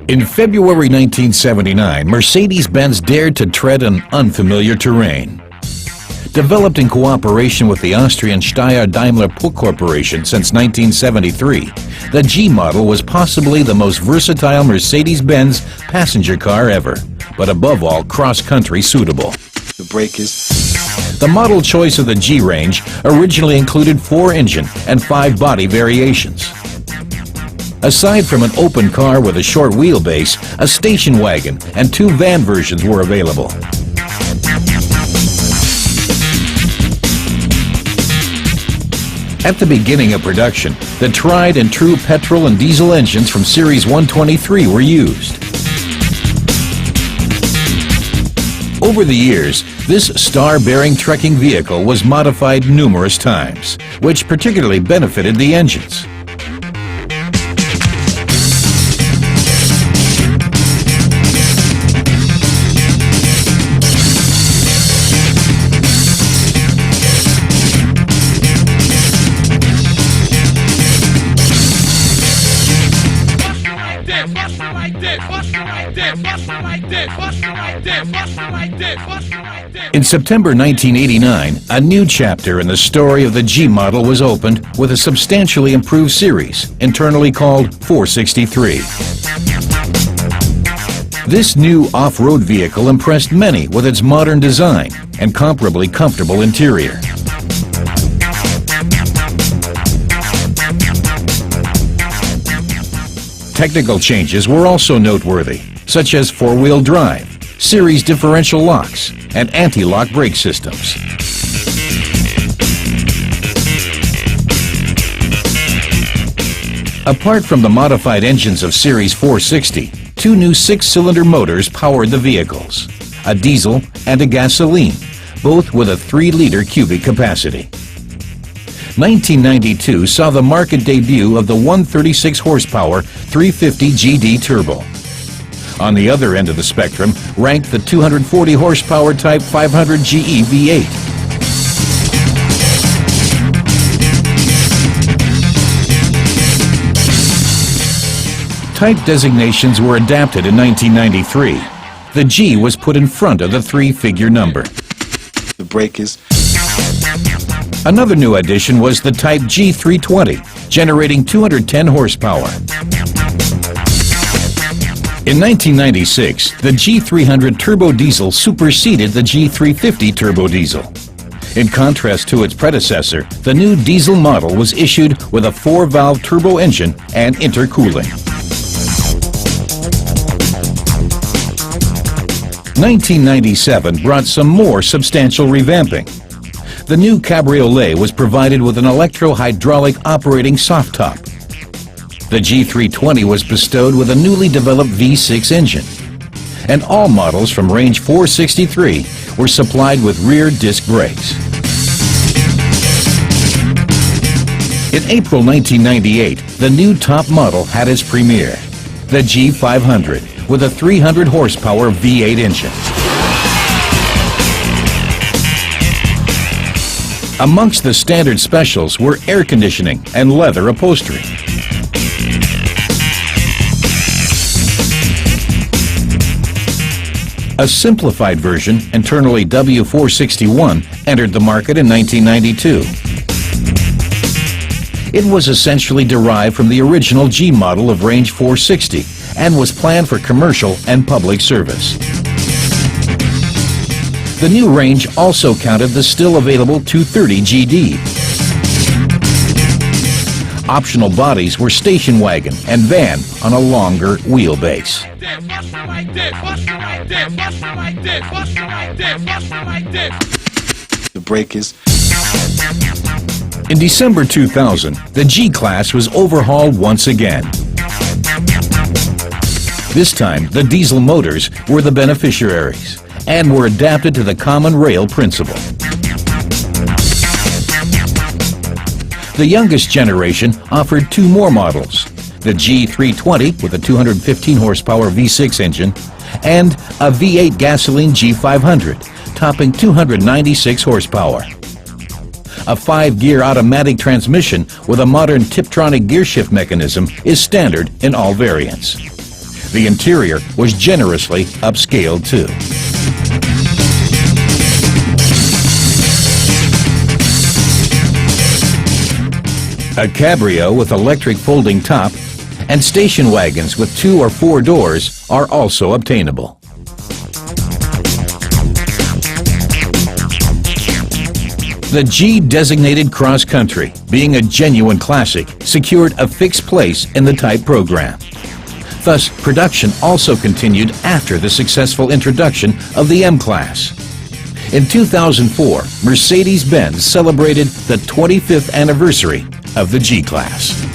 In February 1979, Mercedes-Benz dared to tread an unfamiliar terrain. Developed in cooperation with the Austrian Steyr-Daimler Puch Corporation since 1973, the G model was possibly the most versatile Mercedes-Benz passenger car ever, but above all, cross-country suitable. The brake is... The model choice of the G range originally included 4 engine and 5 body variations. Aside from an open car with a short wheelbase, a station wagon and 2 van versions were available. At the beginning of production, the tried and true petrol and diesel engines from Series 123 were used. Over the years, this star-bearing trekking vehicle was modified numerous times, which particularly benefited the engines. In September 1989, a new chapter in the story of the G model was opened with a substantially improved series, internally called 463. This new off-road vehicle impressed many with its modern design and comparably comfortable interior. Technical changes were also noteworthy, such as 4-wheel drive, series differential locks, and anti-lock brake systems. Apart from the modified engines of Series 460, 2 new 6-cylinder motors powered the vehicles, a diesel and a gasoline, both with a 3-liter cubic capacity. 1992 saw the market debut of the 136 horsepower 350 GD Turbo. On the other end of the spectrum ranked the 240 horsepower Type 500 GE V8. Type designations were adapted in 1993. The G was put in front of the 3-figure number. The brake is... Another new addition was the Type G320, generating 210 horsepower. In 1996, the G300 turbo diesel superseded the G350 turbo diesel. In contrast to its predecessor, the new diesel model was issued with a 4-valve turbo engine and intercooling. 1997 brought some more substantial revamping. The new cabriolet was provided with an electro-hydraulic operating soft top. The G320 was bestowed with a newly developed V6 engine. And all models from range 463 were supplied with rear disc brakes. In April 1998, the new top model had its premiere, the G500, with a 300 horsepower V8 engine. Amongst the standard specials were air conditioning and leather upholstery. A simplified version, internally W461, entered the market in 1992. It was essentially derived from the original G model of range 460 and was planned for commercial and public service. The new range also counted the still available 230 GD. Optional bodies were station wagon and van on a longer wheelbase. The brake is... In December 2000, the G-Class was overhauled once again. This time, the diesel motors were the beneficiaries and were adapted to the common rail principle. The youngest generation offered 2 more models, the G320 with a 215 horsepower V6 engine and a V8 gasoline G500, topping 296 horsepower. A 5-gear automatic transmission with a modern Tiptronic gearshift mechanism is standard in all variants. The interior was generously upscaled too. A cabrio with electric folding top and station wagons with 2 or 4 doors are also obtainable. The G-designated Cross Country, being a genuine classic, secured a fixed place in the type program. Thus, production also continued after the successful introduction of the M-Class. In 2004, Mercedes-Benz celebrated the 25th anniversary of the G-Class.